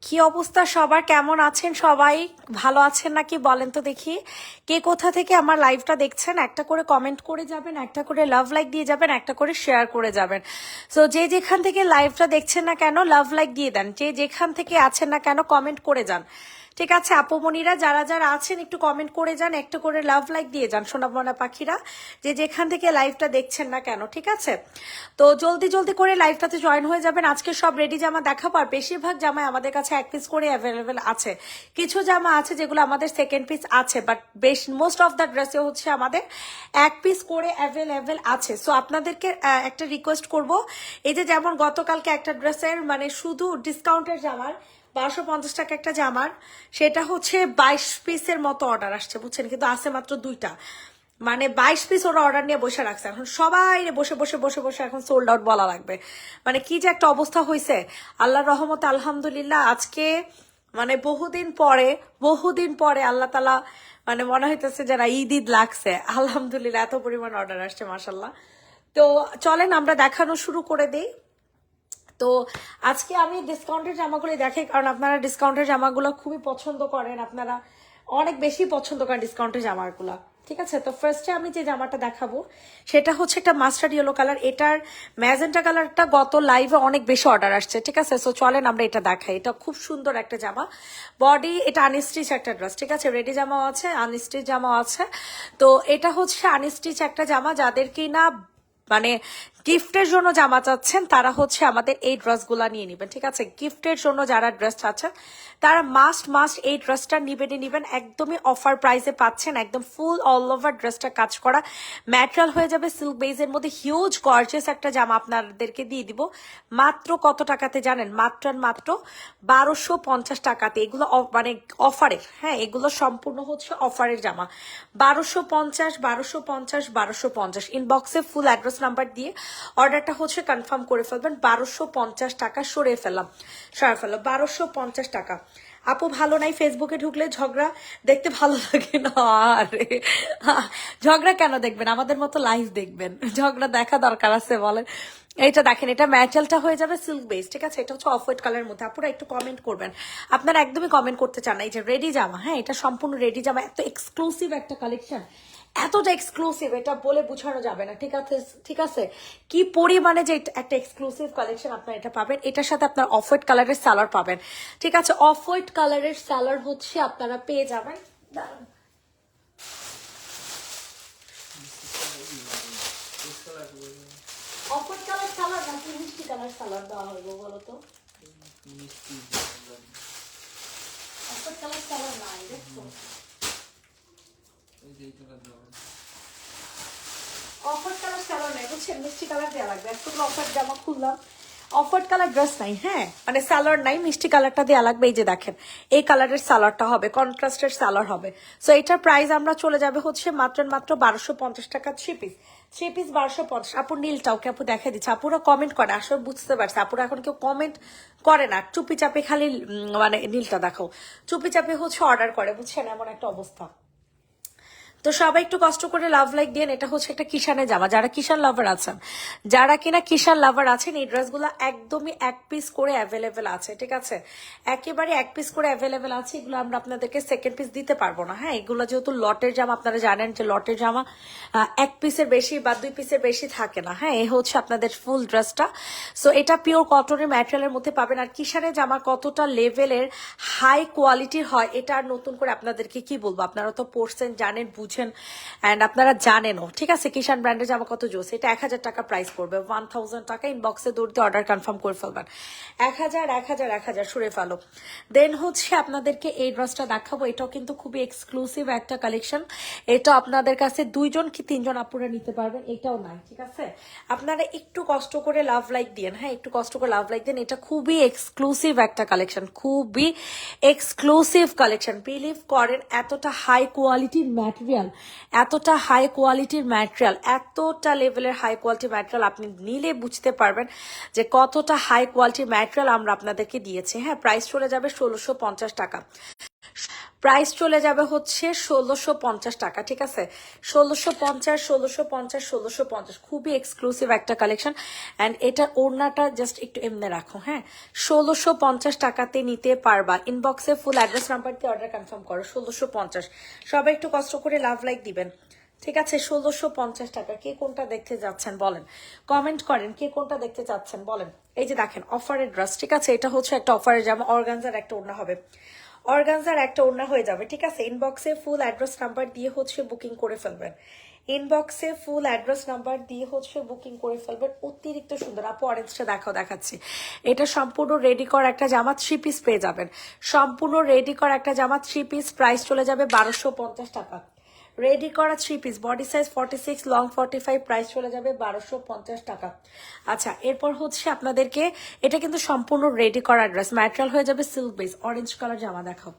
কি অবস্থা সবার, কেমন আছেন সবাই? ভালো আছেন নাকি বলেন তো দেখি। কে কোথা থেকে আমার লাইভটা দেখছেন একটা করে কমেন্ট করে যাবেন, একটা করে লাভ লাইক দিয়ে যাবেন, একটা করে শেয়ার করে যাবেন। সো যে যেখান থেকে লাইভটা দেখছেন না কেন লাভ লাইক দিয়ে দেন, যে যেখান থেকে আছেন না কেন কমেন্ট করে যান। ঠিক আছে আপুমনিরা, যারা যারা আছেন একটু কমেন্ট করে যান, একটু করে লাভ লাইক দিয়ে যান সোনামনা পাখিরা, যে যেখান থেকে লাইভটা দেখছেন না কেন। ঠিক আছে, তো জলদি জলদি করে লাইভটাতে জয়েন হয়ে যাবেন। আজকে সব রেডি জামা দেখাবো, আর বেশিরভাগ জামাই আমাদের কাছে এক পিস করে অ্যাভেলেবেল আছে। কিছু জামা আছে যেগুলো আমাদের সেকেন্ড পিস আছে, বাট মোস্ট অফ দ্য ড্রেসে হচ্ছে আমাদের এক পিস করে অ্যাভেলেবেল আছে। সো আপনাদেরকে একটা রিকোয়েস্ট করব, এই যে যেমন গতকালকে একটা ড্রেসের মানে শুধু ডিসকাউন্টের জামার 1250 টাকা একটা জামার, সেটা হচ্ছে 22 পিসের মতো অর্ডার আসছে বুঝছেন, কিন্তু আছে মাত্র 2টা। মানে 22 পিস ওরা অর্ডার নিয়ে বসে রাখছে, এখন সবাই বসে বসে বসে বসে এখন সোল্ড আউট বলা লাগবে। মানে কি যে একটা অবস্থা হয়েছে, আল্লাহর রহমতে আলহামদুলিল্লাহ আজকে মানে বহুদিন পরে আল্লাহ তালা মানে মনে হইতেছে যারা ঈদ ঈদ লাগছে, আলহামদুলিল্লাহ এত পরিমাণ অর্ডার আসছে মাসাল্লাহ। তো চলেন আমরা দেখানো শুরু করে দিই। তো আজকে আমি ডিসকাউন্টের জামাগুলো দেখাই, কারণ আপনারা ডিসকাউন্টের জামাগুলো খুবই পছন্দ করেন, আপনারা অনেক বেশি পছন্দ করেন ডিসকাউন্টের জামাগুলো। ঠিক আছে, তো ফার্স্টে আমি যে জামাটা দেখাবো সেটা হচ্ছে একটা মাস্টার্ড ইয়েলো কালার, এটার ম্যাজেন্টা কালারটা গত লাইভে অনেক বেশি অর্ডার আসছে। ঠিক আছে, সো চলেন আমরা এটা দেখাই। এটা খুব সুন্দর একটা জামা, বডি এটা আনস্টিচ একটা ড্রেস। ঠিক আছে, রেডি জামাও আছে আনস্টিচ জামাও আছে। তো এটা হচ্ছে আনস্টিচ একটা জামা, যাদেরকে না মানে গিফটের জন্য জামা চাচ্ছেন তারা হচ্ছে আমাদের এই ড্রেসগুলা নিয়ে নেবেন। ঠিক আছে, গিফটের জন্য যারা ড্রেস চাচ্ছেন তারা মাস্ট এই ড্রেসটা নিবেন। একদমই অফার প্রাইসে পাচ্ছেন, একদম ফুল অল ওভার ড্রেসটা কাজ করা ম্যাটেরিয়াল হয়ে যাবে সিল্ক বেজের মধ্যে। হিউজ গর্জিয়াস একটা জামা আপনাদেরকে দিয়ে দিব মাত্র কত টাকাতে জানেন? মাত্র 1250 টাকাতে। এগুলো মানে অফারের, হ্যাঁ এগুলো সম্পূর্ণ হচ্ছে অফারের জামা। 1250 ইনবক্সে ফুল অ্যাড্রেস নাম্বার দিয়ে অর্ডারটা হচ্ছে কনফার্ম করে ফেলবেন। 1250 টাকা সরিয়ে ফেললো 1250 টাকা। আপু ভালো নাই, ফেসবুকে ঢুকলে ঝগড়া দেখতে ভালো লাগে না। আরে ঝগড়া কেন দেখবেন, আমাদের মতো লাইভ দেখবেন, ঝগড়া দেখা দরকার আছে বলেন। এইটা দেখেন, এটা ম্যাটেরিয়ালটা হয়ে যাবে সিল্ক বেস। ঠিক আছে, এটা হচ্ছে অফ হোয়াইট কালারের মধ্যে। আপুরা একটু কমেন্ট করবেন, আপনারা একদমই কমেন্ট করতে চান না। এই যে রেডি জামা, হ্যাঁ এটা সম্পূর্ণ রেডি জামা, এত এক্সক্লুসিভ একটা কালেকশন, এতটা এক্সক্লুসিভ এটা বলে বোঝানো যাবে না। ঠিক আছে, কি পরিমাণে যে একটা এক্সক্লুসিভ কালেকশন আপনারা এটা পাবেন। এটার সাথে আপনার অফ হোয়াইট কালারের সালোয়ার পাবেন। ঠিক আছে, অফ হোয়াইট কালারের সালোয়ার হচ্ছে আপনারা পেয়ে যাবেন। অফ হোয়াইট কালার সালোয়ার নাকি মিষ্টি কালার সালোয়ার দেওয়া হবে বলো তো? অফ হোয়াইট কালার সালোয়ার নাই, দেখছো অফার কালার সালোয়ার নাই বুঝছেন, মিষ্টি কালার দেওয়া লাগবে। এতগুলো অফার জামা খুললাম, অফার কালার ড্রেস নাই, হ্যাঁ মানে সালোয়ার নাই, মিষ্টি কালারটা দেওয়া লাগবে। এই যে দেখেন এই কালারের সালোয়ারটা হবে, কন্ট্রাস্টের সালোয়ার হবে। সো এটার প্রাইস আমরা চলে যাবে হচ্ছে মাত্র 1250 টাকা। 3 পিস 1250। আপু নীলটা ওকে আপু দেখা দিচ্ছে, আপুরা কমেন্ট করে আসলে বুঝতে পারছে, আপুরা এখন কেউ কমেন্ট করে না, চুপি চাপে খালি মানে নীলটা দেখাও, চুপি চাপে হচ্ছে অর্ডার করে বুঝছেন, এমন একটা অবস্থা। তো সবাই একটু কষ্ট করে লাভ লাইক দিন। এটা হচ্ছে একটা কিষানের জামা, যারা কিষান লাভার আছেন, যারা কিনা কিষান লাভার আছেন, এই ড্রেসগুলো একদমই এক পিস করে অ্যাভেলেবেল আছে। ঠিক আছে, একেবারে এক পিস করে অ্যাভেলেবেল আছে। এগুলো আমরা আপনাদেরকে সেকেন্ড পিস দিতে পারবো না। হ্যাঁ এগুলো যেহেতু লটের জামা, আপনারা জানেন যে লটের জামা এক পিসের বেশি বা 2 পিসের বেশি থাকে না। হ্যাঁ এই হচ্ছে আপনাদের ফুল ড্রেসটা। সো এটা পিওর কটনের ম্যাটেরিয়ালের মধ্যে পাবেন। আর কিষানের জামা কতটা লেভেলের হাই কোয়ালিটির হয় এটা আর নতুন করে আপনাদেরকে কি বলবো, আপনারা তো পড়ছেন জানেন বুঝেন এন্ড আপনারা জানেনও। ঠিক আছে, কিষান ব্র্যান্ডের জামা কত জোস। এটা 1000 টাকা প্রাইস পড়বে, 1000 টাকা। ইনবক্সে দৌড় দিয়ে অর্ডার কনফার্ম করে ফেলবেন। 1000 সরে ফেলো। দেন হচ্ছে আপনাদেরকে এই ড্রেসটা দেখাবো, এটাও কিন্তু খুবই এক্সক্লুসিভ একটা কালেকশন। এটা আপনাদের কাছে 2 জন কি 3 জন আপুরা নিতে পারবেন, এটাও নাই। ঠিক আছে, আপনারা একটু কষ্ট করে লাভ লাইক দিন, হ্যাঁ একটু কষ্ট করে লাভ লাইক দিন। এটা খুবই এক্সক্লুসিভ একটা কালেকশন, খুবই এক্সক্লুসিভ কালেকশন। বিলিভ করেন এতটা হাই কোয়ালিটির ম্যাটেরিয়াল ম্যাটেরিয়াল, এতটা হাই কোয়ালিটির ম্যাটেরিয়াল, এতটা লেভেলের হাই কোয়ালিটি ম্যাটেরিয়াল আপনি নিলে বুঝতে পারবেন যে কতটা হাই কোয়ালিটির ম্যাটেরিয়াল আমরা আপনাদেরকে দিয়েছি। হ্যাঁ, প্রাইস চলে যাবে 1650 টাকা। প্রাইস চলে যাবে হচ্ছে 1650 টাকা, ঠিক আছে? 1650, 1650, 1650, খুবই এক্সক্লুসিভ একটা কালেকশন। অ্যান্ড এটার ওড়নাটা জাস্ট একটু এমনি রাখো। হ্যাঁ, 1650 টাকাতে নিতে পারবা। ইনবক্সে ফুল অ্যাড্রেস নাম্বার দিয়ে অর্ডার কনফার্ম করো। 1650, সবাই একটু কষ্ট করে লাভ লাইক দিবেন, ঠিক আছে? 1650 টাকা। কে কোনটা দেখতে যাচ্ছেন বলেন, কমেন্ট করেন কে কোনটা দেখতে চাচ্ছেন বলেন। এই যে দেখেন অফারের ড্রেস, ঠিক আছে? এটা হচ্ছে একটা অফারের জামা, অর্গানজার একটা ওড়না হবে, অর্গানজার একটা ওড়না হয়ে যাবে, ঠিক আছে? ইনবক্সে ফুল অ্যাড্রেস নাম্বার দিয়ে হচ্ছে বুকিং করে ফেলবেন। ইনবক্সে ফুল অ্যাড্রেস নাম্বার দিয়ে হচ্ছে বুকিং করে ফেলবেন। অতিরিক্ত সুন্দর। আপু অরেঞ্জটা দেখাচ্ছি। এটা সম্পূর্ণ রেডি করা একটা জামা, 3 পিস পেয়ে যাবেন। সম্পূর্ণ রেডি করা একটা জামা 3 পিস, প্রাইস চলে যাবে 1250 টাকা। রেডি করা 3 piece, body size 46, long 45, price চলে যাবে 1250 টাকা। আচ্ছা, এরপর হচ্ছে আপনাদেরকে, এটা কিন্তু সম্পূর্ণ রেডি করা ড্রেস, ম্যাটেরিয়াল হয়ে যাবে সিল্ক বেস। অরেঞ্জ কালার জামা দেখাও,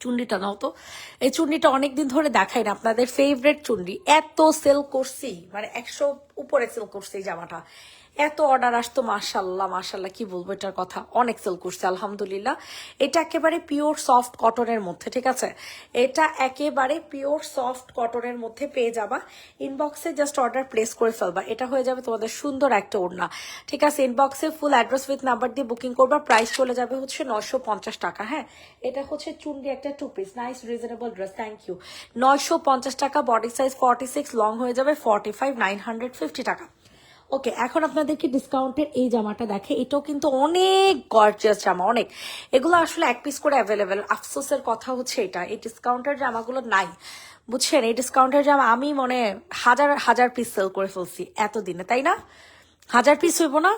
চুন্ডিটা নাও তো। এই চুন্ডিটা অনেকদিন ধরে দেখাই না, আপনাদের ফেভারিট চুন্ডি। এত সেল করছি, মানে 100 উপরে সেল করছি এই জামাটা, এত অর্ডার আসতো, মাশাল্লাহ মাশাল্লাহ, কি বলবো এটার কথা, অনেক সেল করছে আলহামদুলিল্লাহ। এটা একেবারে পিওর সফট কটনের মধ্যে, ঠিক আছে? এটা একেবারে পিওর সফট কটনের মধ্যে পেয়ে যাবা। ইনবক্সে জাস্ট অর্ডার প্লেস করে ফেলবা, এটা হয়ে যাবে তোমাদের সুন্দর একটা ওড়না, ঠিক আছে? ইনবক্সে ফুল অ্যাড্রেস উইথ নাম্বার দিয়ে বুকিং করবা, প্রাইস চলে যাবে হচ্ছে 950 টাকা। হ্যাঁ, এটা হচ্ছে চুন্ডি একটা 2 piece, nice reasonable dress, thank you. 950 টাকা, বডি সাইজ 46, লং হয়ে যাবে 45, 950 টাকা। ওকে, এখন আপনাদেরকে ডিসকাউন্টের এই জামাটা দেখে, এটাও কিন্তু অনেক গর্জিয়াস জামা, অনেক। এগুলো আসলে 1 পিস করে অ্যাভেলেবেল। আফসোসের কথা হচ্ছে এটা, এই ডিসকাউন্টের জামাগুলো নাই, বুঝছেন? এই ডিসকাউন্টের জামা আমি মনে হাজার হাজার পিস সেল করে ফেলছি এতদিনে, তাই না? 1000 পিস হইব না?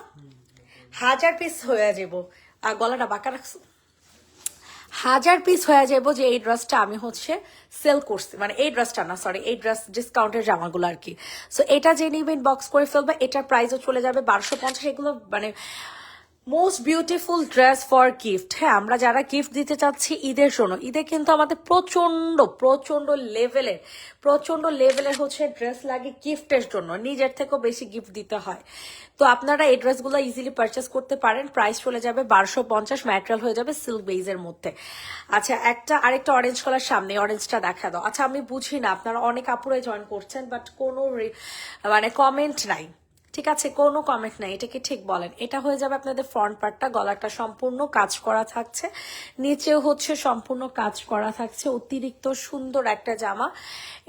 1000 পিস হয়ে যাব। আর গলাটা বাঁকা রাখছো, 1000 পিস হয়ে যাবো যে এই ড্রেসটা আমি হচ্ছে সেল করছি, মানে এই ড্রেসটা না, সরি, এই ড্রেস ডিসকাউন্টের জামাগুলো আর কি। সো এটা যে নিবেন বক্স করে ফেলবে, এটার প্রাইসও চলে যাবে 1250। এগুলো মানে most beautiful dress for gift. হ্যাঁ, আমরা যারা গিফট দিতে চাচ্ছি ঈদের জন্য, ঈদে কিন্তু আমাদের প্রচন্ড প্রচন্ড লেভেলের হচ্ছে ড্রেস লাগে গিফটের জন্য, নিজের থেকেও বেশি গিফট দিতে হয়। তো আপনারা এই ড্রেসগুলো ইজিলি পারচেস করতে পারেন, প্রাইস চলে যাবে 1250, ম্যাটেরিয়াল হয়ে যাবে সিল্ক বেইজের মধ্যে। আচ্ছা, আরেকটা অরেঞ্জ কালার, সামনে অরেঞ্জটা দেখা দাও। আচ্ছা, আমি বুঝি না, আপনারা অনেক আপুরাই জয়েন করছেন, বাট কোনো মানে কমেন্ট নাই, ঠিক আছে? কোনো কমেন্ট নাই, এটা কি ঠিক বলেন? এটা হয়ে যাবে আপনাদের ফ্রন্ট পার্টটা, গলাটা সম্পূর্ণ কাজ করা থাকছে, নিচেও হচ্ছে সম্পূর্ণ কাজ করা থাকছে, অতিরিক্ত সুন্দর একটা জামা।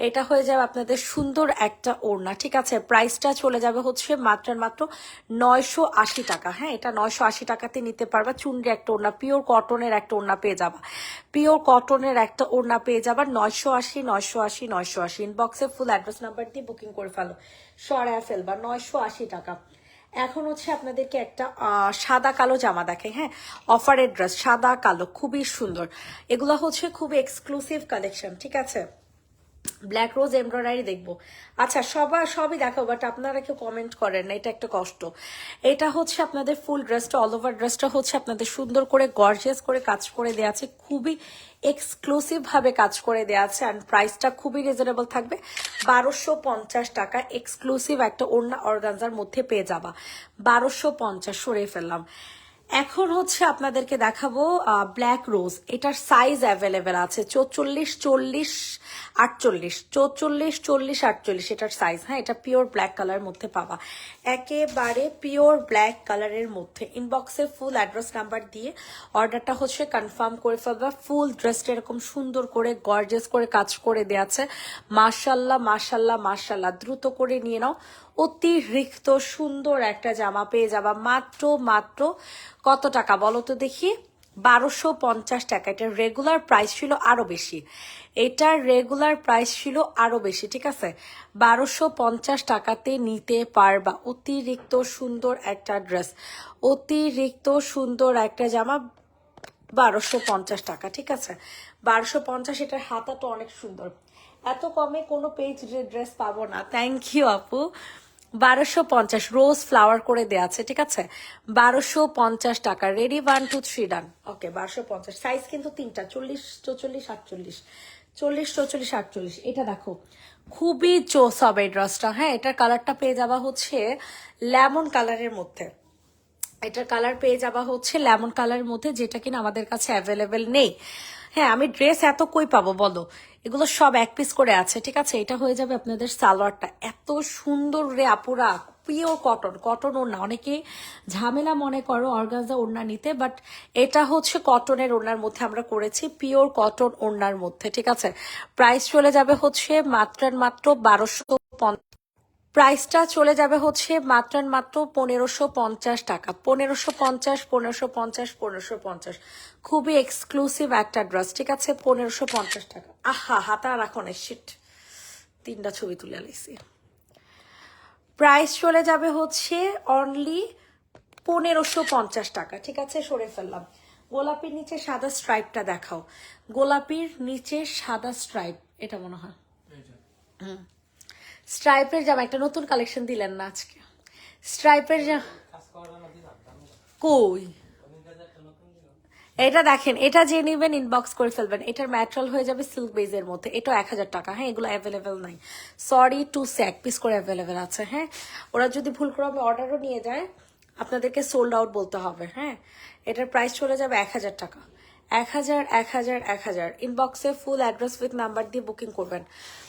এটা হয়ে যাবে আপনাদের সুন্দর একটা ওড়না, ঠিক আছে? প্রাইসটা চলে যাবে হচ্ছে মাত্র 980 টাকা। হ্যাঁ, এটা 980 টাকাতে নিতে পারবা। চুনরি একটা ওড়না, পিওর কটনের একটা ওড়না পেয়ে যাবা, পিওর কটনের একটা ওড়না পেয়ে যাবা 980, 980, 980। ইনবক্সে ফুল অ্যাড্রেস নাম্বার দিয়ে বুকিং করে ফেলো, সরায় ফেলবা। 980 টাকা। এখন হচ্ছে আপনাদেরকে একটা সাদা কালো জামা দেখাই। হ্যাঁ, অফারের ড্রেস, সাদা কালো, খুবই সুন্দর। এগুলো হচ্ছে খুবই এক্সক্লুসিভ কালেকশন, ঠিক আছে? ব্ল্যাক রোজ এমব্রয়ডারি দেখবো। আচ্ছা, সবই দেখাবো, বাট আপনারা কেউ কমেন্ট করেন না, এটা একটা কষ্ট। এটা হচ্ছে আপনাদের ফুল ড্রেসটা, অল ওভার ড্রেসটা হচ্ছে আপনাদের সুন্দর করে গর্জিয়াস করে কাজ করে দেওয়া আছে, খুবই এক্সক্লুসিভ ভাবে কাজ করে দেওয়া আছে। অ্যান্ড প্রাইসটা খুবই রিজনেবল থাকবে, 1250 টাকা। এক্সক্লুসিভ একটা ওড়না অর্গানজার মধ্যে পেয়ে যাবা, 1250। সরিয়ে ফেললাম। এখন হচ্ছে আপনাদেরকে দেখাবো ব্ল্যাক রোজ। এটার সাইজ অ্যাভেলেবেল আছে 44, 40, 48, 44, 40, 48 এটার সাইজ। হ্যাঁ, এটা পিওর ব্ল্যাক কালারের মধ্যে পাবা, একেবারে পিওর ব্ল্যাক কালারের মধ্যে। ইনবক্সে ফুল অ্যাড্রেস নাম্বার দিয়ে অর্ডারটা হচ্ছে কনফার্ম করে ফেলবা। ফুল ড্রেসটা এরকম সুন্দর করে গর্জিয়াস করে কাজ করে দেওয়া আছে, মাশাল্লাহ মাশাল্লাহ মাশাল্লাহ। দ্রুত করে নিয়ে নাও, অতিরিক্ত সুন্দর একটা জামা পেয়ে যাবা মাত্র কত টাকা বলো তো দেখি? 1250 টাকা। এটার রেগুলার প্রাইস ছিল আরো বেশি, এটার রেগুলার প্রাইস ছিল আরো বেশি, ঠিক আছে? 1250 টাকাতে নিতে পারবা। অতিরিক্ত সুন্দর একটা ড্রেস, অতিরিক্ত সুন্দর একটা জামা, 1250 টাকা, ঠিক আছে? 1250। এটার হাতাটা অনেক সুন্দর, এত কমে কোনো পেজ ড্রেস পাবো না। থ্যাংক ইউ আপু। 1250, রোজ ফ্লাওয়ার করে দেওয়া আছে, ঠিক আছে? 1250 টাকা। রেডি, 1 2 3 ডান। ওকে, 1250। সাইজ কিন্তু 3টা, 40, 44, 48, 40, 44, 48। এটা দেখো খুবই চোস হবে এই ড্রেসটা। হ্যাঁ, এটার কালারটা পেয়ে যাবা হচ্ছে লেমন কালারের মধ্যে। এটার কালার পেয়ে যাবা হচ্ছে লেমন কালারের মধ্যে, যেটা কিনা আমাদের কাছে অ্যাভেলেবেল নেই। হ্যাঁ, আমি ড্রেস এত কই পাবো বলো, এগুলো সব এক পিস করে আছে। ঠিক আছে, এটা হয়ে যাবে আপনাদের সালোয়ারটা। এত সুন্দর রে আপুরা, পিওর কটন, কটন ওড়না। অনেকেই ঝামেলা মনে করো অর্গানজা ওড়না নিতে, বাট এটা হচ্ছে কটনের ওড়নার মধ্যে আমরা করেছি, পিওর কটন ওড়নার মধ্যে। ঠিক আছে, প্রাইস চলে যাবে হচ্ছে মাত্র 1250। প্রাইসটা চলে যাবে হচ্ছে মাত্র 1550 টাকা। 1550, 1550, 1550। খুবই এক্সক্লুসিভ একটা ড্রেস। ঠিক আছে, 1550 টাকা। আহা, হাতা রাখো না, শিট, 3টা ছবি তুলে লাইছি। প্রাইস চলে যাবে হচ্ছে অনলি 1550 টাকা। ঠিক আছে, সরে ফেললাম। গোলাপির নিচে সাদা স্ট্রাইপটা দেখাও। গোলাপির নিচে সাদা স্ট্রাইপ, এটা মনে হয় স্ট্রাইপের জামা। একটা নতুন কালেকশন দিলেন না আজকে? স্ট্রাইপের কই? এটা দেখেন, এটা যে নিবেন ইনবক্স করে ফেলবেন। এটার ম্যাটেরিয়াল হয়ে যাবে সিল্ক বেজের মধ্যে। এটা 1000 টাকা। হ্যাঁ, এগুলো অ্যাভেলেবেল নাই, সরি টু সে, এক পিস করে অ্যাভেলেবেল আছে। হ্যাঁ, ওরা যদি ভুল করে অর্ডারও নিয়ে যায়, আপনাদেরকে সোল্ড আউট বলতে হবে। হ্যাঁ, এটার প্রাইস চলে যাবে 1000 টাকা। 1000, 1000, 1000। ইনবক্সে ফুল অ্যাড্রেস উইথ নাম্বার দিয়ে বুকিং করবেন।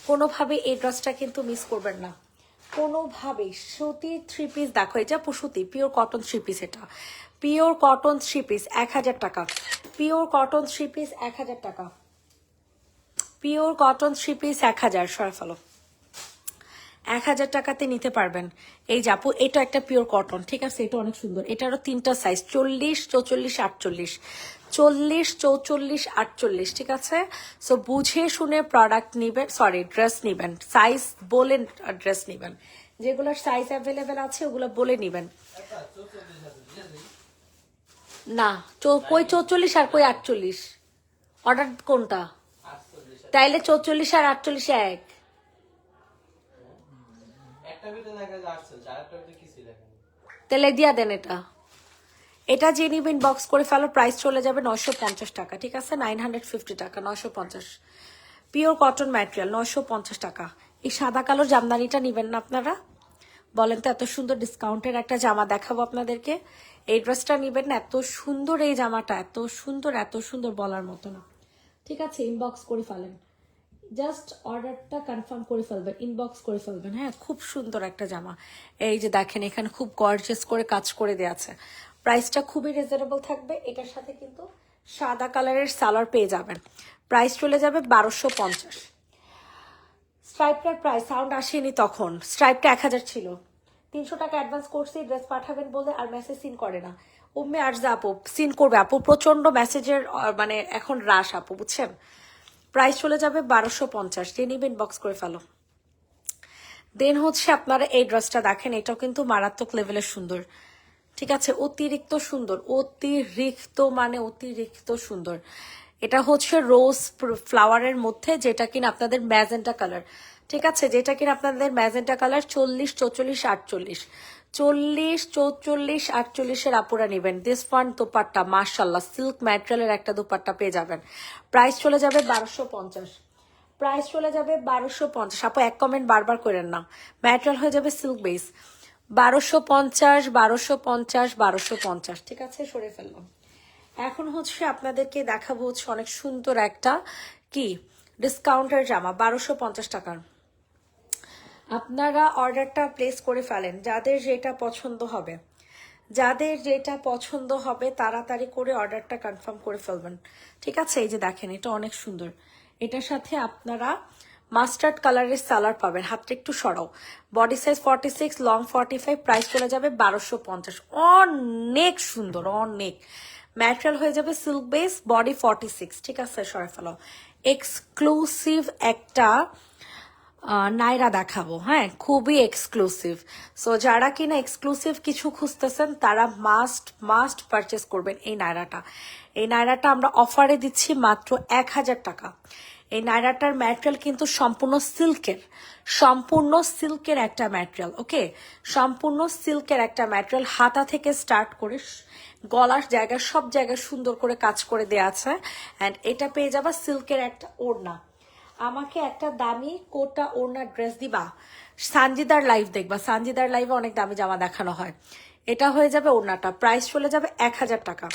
কোনোভাবে এই ড্রেসটা কিন্তু মিস করবেন না, কোনোভাবেই। সুতি থ্রি পিস দেখো, এটা সুতি পিওর কটন থ্রি পিস। এটা পিওর কটন থ্রি পিস, 1000 টাকা। পিওর কটন থ্রি পিস 1000 টাকা। Pure cotton three piece 1000। সরে ফেলো, 1000 টাকাতে নিতে পারবেন। এই যে আপু, এটা একটা পিওর কটন। ঠিক আছে, এটা অনেক সুন্দর। এটারও 3টা সাইজ, 40, 44, 48। 40, 44, 48। ঠিক আছে, সো বুঝে শুনে প্রোডাক্ট নিবেন, সরি ড্রেস নিবেন। সাইজ বলে ড্রেস নিবেন। যেগুলোর সাইজ অ্যাভেলেবেল আছে ওগুলো বলে নিবেন। না, কই 44 আর কই 48? অর্ডার কোনটা? তাইলে 44 আর 48 এক। তাহলে দিয়া দেন এটা। এটা যে নিবেন বক্স করে ফেলো। প্রাইস চলে যাবে 950 টাকা। ঠিক আছে, 950 টাকা, 950। পিওর কটন ম্যাটেরিয়াল, 950 টাকা। এই সাদা কালো জামদানিটা নিবেন না আপনারা? বলেন তো, এত সুন্দর ডিসকাউন্টের একটা জামা দেখাবো আপনাদেরকে, এই ড্রেসটা নিবেন না? এত সুন্দর এই জামাটা, এত সুন্দর, এত সুন্দর বলার মতো না। ঠিক আছে, ইনবক্স করে ফেলেন, জাস্ট অর্ডারটা কনফার্ম করে ফেলবেন, ইনবক্স করে ফেলবেন। হ্যাঁ, খুব সুন্দর একটা জামা। এই যে দেখেন, এখানে খুব গর্জিয়াস করে কাজ করে দেওয়া আছে। প্রাইসটা খুবই রিজনেবল থাকবে। এটার সাথে কিন্তু সাদা কালারের সালোয়ার পেয়ে যাবেন। প্রাইস চলে যাবে 1250। স্ট্রাইপটার প্রাইস সাউন্ড আসেনি তখন, স্ট্রাইপটা 1000 ছিল। 300 টাকা অ্যাডভান্স করছি ড্রেস পাঠাবেন বলে, আর মেসেজ সিন করে না। উম্মে আর যা আপু সিন করবে আপু, প্রচন্ড মেসেজের মানে এখন রাশ আপু, বুঝছেন। প্রাইস চলে যাবে 1250। যে নিবেন বক্স করে ফেলো। দেন হচ্ছে আপনারা এই ড্রেসটা দেখেন, এটাও কিন্তু মারাত্মক লেভেলের সুন্দর। ঠিক আছে, অতিরিক্ত সুন্দর, অতিরিক্ত মানে অতিরিক্ত সুন্দর। এটা হচ্ছে রোজ ফ্লাওয়ারের মধ্যে, যেটা কিনা আপনাদের ম্যাজেন্টা কালার। ঠিক আছে, যেটা কিনা আপনাদের ম্যাজেন্টা কালার। 40, 44, 48। 40, 44, 48-এর আপুরা নেবেন। দিস ওয়ান দোপাট্টা মাশাল্লাহ সিল্ক ম্যাটেরিয়ালের একটা দোপাট্টা পেয়ে যাবেন। প্রাইস চলে যাবে 1250। প্রাইস চলে যাবে 1250। আপু এক কমেন্ট বারবার করেন না, ম্যাটেরিয়াল হয়ে যাবে সিল্ক বেস। 1250, 1250, 1250। ঠিক আছে, সরে ফেললাম। এখন হচ্ছে আপনাদেরকে দেখাবো হচ্ছে অনেক সুন্দর একটা কি ডিসকাউন্টের জামা, 1250 টাকার। আপনারা অর্ডারটা প্লেস করে ফেলেন, যাদের যেটা পছন্দ হবে, যাদের যেটা পছন্দ হবে তাড়াতাড়ি করে অর্ডারটা কনফার্ম করে ফেলবেন। ঠিক আছে, এই যে দেখেন, এটা অনেক সুন্দর। এটার সাথে আপনারা মাস্টার্ড কালারের সালার পাবেন। হাতটা একটু সরাও। Body size 46, long 45। প্রাইস চলে যাবে 1250। অনেক সুন্দর, অনেক। ম্যাটেরিয়াল হয়ে যাবে সিল্ক বেস, বডি 46। ঠিক আছে, সরে ফেলো। এক্সক্লুসিভ একটা নাইরা দেখাবো। হ্যাঁ, খুবই এক্সক্লুসিভ। সো যারা কিনা এক্সক্লুসিভ কিছু খুঁজতেছেন তারা মাস্ট মাস্ট পারচেস করবেন এই নাইরাটা। এই নাইরাটা আমরা অফারে দিচ্ছি মাত্র 1000 টাকা। এই নাইরাটার ম্যাটেরিয়াল কিন্তু সম্পূর্ণ সিল্কের, সম্পূর্ণ সিল্কের একটা ম্যাটেরিয়াল। ওকে, সম্পূর্ণ সিল্কের একটা ম্যাটেরিয়াল। হাতা থেকে স্টার্ট করে গলার জায়গায় সব জায়গায় সুন্দর করে কাজ করে দেওয়া আছে। অ্যান্ড এটা পেয়ে যাবা সিল্কের একটা ওড়না। আমাকে একটা দামি কোটা ওড়না ড্রেস দিবা। সানজিদার লাইভ দেখবা, সানজিদার লাইভে অনেক দামি জামা দেখানো হয়। এটা হয়ে যাবে ওড়নাটা, প্রাইস চলে যাবে 1000 টাকা।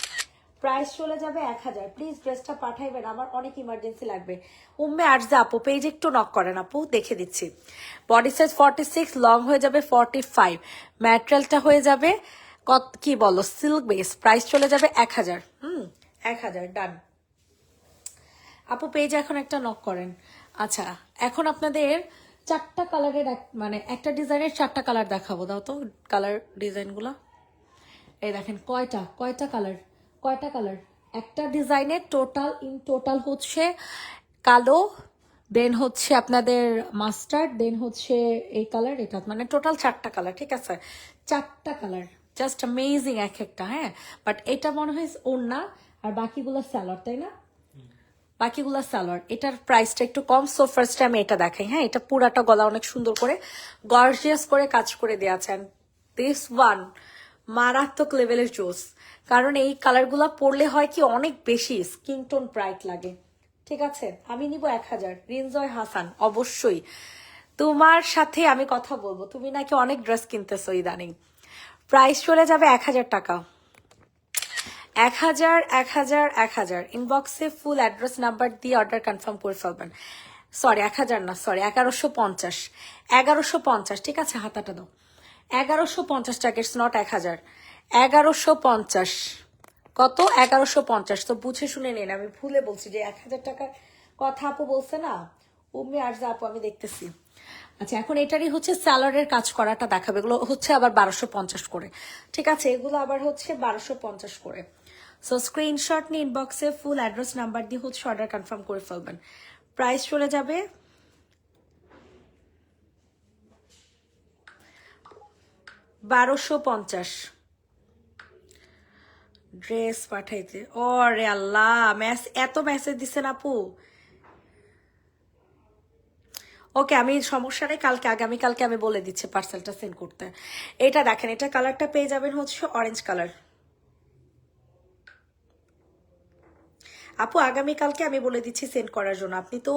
প্রাইস চলে যাবে 1000। প্লিজ ড্রেসটা পাঠাইবেন, আমার অনেক ইমার্জেন্সি লাগবে। উম্মে আরজা আপু পেজ একটু নক করেন আপু, দেখে দিচ্ছি। বডি সাইজ 46, লং হয়ে যাবে 45, ম্যাটেরিয়ালটা হয়ে যাবে কত কি বলো সিল্ক বেস। প্রাইস চলে যাবে 1000। 1000 ডান। আপু পেজে এখন একটা নক করেন। আচ্ছা এখন আপনাদের 4টা কালারের মানে একটা ডিজাইনের 4টা কালার দেখাবো। দাও তো কালার ডিজাইনগুলো। এই দেখেন কয়টা কালার। একটা ডিজাইনের টোটাল হচ্ছে কালো, দেন হচ্ছে আপনাদের মাস্টার্ড, দেন হচ্ছে এই কালার, এটা মানে টোটাল 4টা কালার। ঠিক আছে, 4টা কালার জাস্ট অ্যামেজিং এক একটা। হ্যাঁ বাট এটা মনে হয় ওড়না আর বাকিগুলো স্যালোয়ার, তাই না? বাকিগুলা সালোয়ার। এটার প্রাইসটা একটু কম, সো ফার্স্ট আমি এটা দেখাই। হ্যাঁ এটা পুরাটা গলা অনেক সুন্দর করে গর্জিয়াস করে কাজ করে দেওয়া আছে। দিস ওয়ান মারাত্মক লেভেলের জোস, কারণ এই কালারগুলা পরলে হয় কি অনেক বেশি স্কিন টোন ব্রাইট লাগে। ঠিক আছে, আমি নিব 1000। রিনজয় হাসান অবশ্যই তোমার সাথে আমি কথা বলবো, তুমি নাকি অনেক ড্রেস কিনতেছো ইদানিং। প্রাইস চলে যাবে 1000 টাকা। 1000 ইনবক্সে ফুল অ্যাড্রেস নাম্বার দিয়ে অর্ডার কনফার্ম করে ফেলবেন। সরি 1000 না, সরি 1150। 1150 ঠিক আছে, হাতাটা দাও। 1150 টাকা, ইটস নট 1000। 1150 কত? 1150। তো বুঝে শুনে নিন, আমি ভুলে বলছি যে 1000 টাকার কথা আপু বলছে না। উম্মি আরজা আপু আমি দেখতেছি। আচ্ছা এখন এটারই হচ্ছে স্যালারের কাজ করাটা দেখাবে। এগুলো হচ্ছে আবার 1250 করে। ঠিক আছে, এগুলো আবার হচ্ছে 1250 করে। সো স্ক্রিনশট নিয়ে ইনবক্সে ফুল অ্যাড্রেস নাম্বার দিয়ে হচ্ছে অর্ডার কনফার্ম করে ফেলবেন। প্রাইস চলে যাবে 1250। ড্রেস পাঠাইতে ও রে আল্লাহ, এত মেসেজ দিচ্ছেন আপু। ওকে আমি সমস্যা নেই, আগামীকালকে আমি বলে দিচ্ছি পার্সেলটা সেন্ড করতে। এটা দেখেন, এটা কালারটা পেয়ে যাবেন হচ্ছে অরেঞ্জ কালার। আপু আগামীকালকে আমি বলে দিচ্ছি সেন্ড করার জন্য। আপনি তো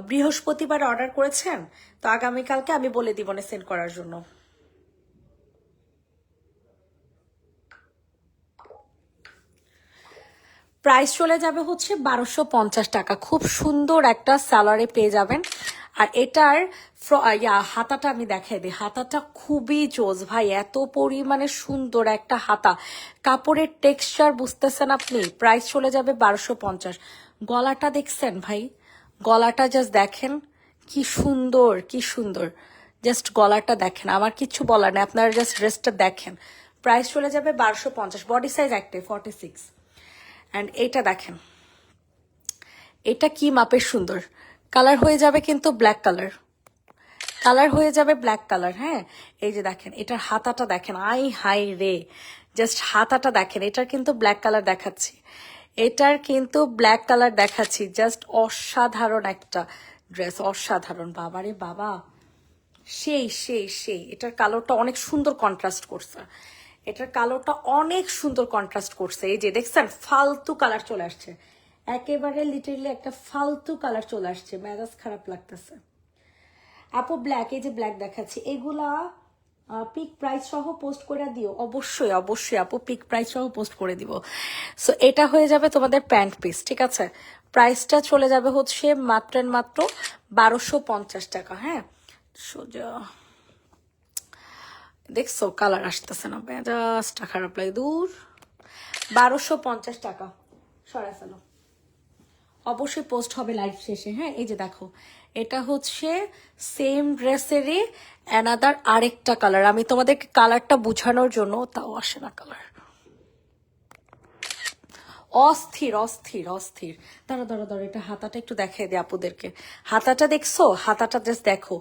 বৃহস্পতিবার অর্ডার করেছেন, তো আগামীকালকে আমি বলে দিব না সেন্ড করার জন্য। প্রাইস চলে যাবে হচ্ছে 1250 টাকা। খুব সুন্দর একটা স্যালারে পেয়ে যাবেন। আর এটার হাতাটা আমি দেখাই দিই। হাতাটা খুবই জোস ভাই, এত পরিমাণে সুন্দর একটা হাতা। কাপড়ের টেক্সচার বুঝতেছেন আপনি। প্রাইস চলে যাবে 1250। গলাটা দেখছেন ভাই, গলাটা জাস্ট দেখেন কি সুন্দর, কি সুন্দর। জাস্ট গলাটা দেখেন, আমার কিছু বলার নেই, আপনারা জাস্ট ড্রেসটা দেখেন। প্রাইস চলে যাবে 1250। বডি সাইজ একটাই 46। অ্যান্ড এইটা দেখেন, এটা কি মাপের সুন্দর। কালার হয়ে যাবে কিন্তু ব্ল্যাক কালার হয়ে যাবে ব্ল্যাক কালার। হ্যাঁ এই যে দেখেন, এটার হাতাটা দেখেন, আই হাই রে, জাস্ট হাতাটা দেখেন। এটার কিন্তু ব্ল্যাক কালার দেখাচ্ছি, এটার কিন্তু ব্ল্যাক কালার দেখাচ্ছি। জাস্ট অসাধারণ একটা ড্রেস, অসাধারণ। বাবারে বাবা, সেই এটার কালারটা অনেক সুন্দর কন্ট্রাস্ট করছে। এটার কালারটা অনেক সুন্দর কন্ট্রাস্ট করছে। এই যে দেখছেন ফালতু কালার চলে আসছে, একেবারে লিটারলি একটা ফালতু কালার চলে আসছে, মেজাজ খারাপ লাগতেছে। আপু ব্ল্যাক, এই যে ব্ল্যাক দেখাচ্ছি, এগুলা পিক প্রাইস সহ পোস্ট করে দিও। অবশ্যই আপু পিক প্রাইস সহ পোস্ট করে দিব। সো এটা হয়ে যাবে তোমাদের প্যান্ট পিস। ঠিক আছে, প্রাইসটা চলে যাবে হচ্ছে মাত্র 1250 টাকা। হ্যাঁ সোজা দেখছো কালার আসতেছে না, মেজাজটা খারাপ লাগে দূর। 1250 টাকা সরাই ফেলো। অবশ্যই পোস্ট হবে লাইভ শেষে। হ্যাঁ এই যে দেখো, এটা হচ্ছে সেম ড্রেসেরই অ্যানাদার আরেকটা কালার। আমি তোমাদেরকে কালারটা বোঝানোর জন্য, তাও আসে না কালার, অস্থির। দাঁড়া এটা হাতাটা একটু দেখাই দে আপুদেরকে। হাতাটা দেখছো, হাতাটা জাস্ট দেখো।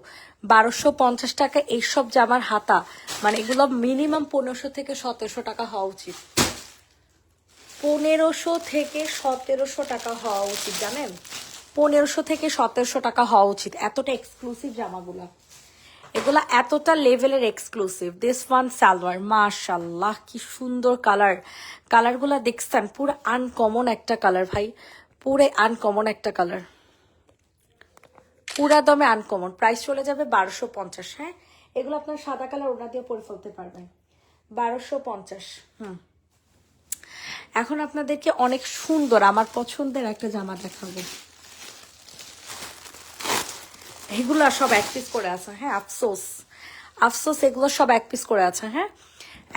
1250 টাকা এইসব জামার হাতা, মানে এগুলো মিনিমাম 1500 থেকে 1700 টাকা হওয়া উচিত। 1500 থেকে 1700 টাকা হওয়া উচিত, জানেন? 1500 থেকে 1700 টাকা হওয়া উচিত। এতটা এক্সক্লুসিভ জামাগুলা, এগুলা এতটা লেভেলের এক্সক্লুসিভ। দিস ওয়ান সালোয়ার, মাশাল্লাহ কি সুন্দর কালারগুলা দেখছেন, পুরো আনকমন একটা কালার ভাই, পুরো আনকমন একটা কালার। পুরা দমে আনকমন, প্রাইস চলে যাবে 1250। হ্যাঁ, এগুলো আপনার সাদা কালার ওড়না দিয়ে পরে ফেলতে পারবেন। 1250। এখন আপনাদেরকে অনেক সুন্দর আমার পছন্দের একটা জামা দেখাবো। এগুলো সব এক পিস করে আছে। হ্যাঁ, আফসোস আফসোস, এগুলো সব এক পিস করে আছে। হ্যাঁ,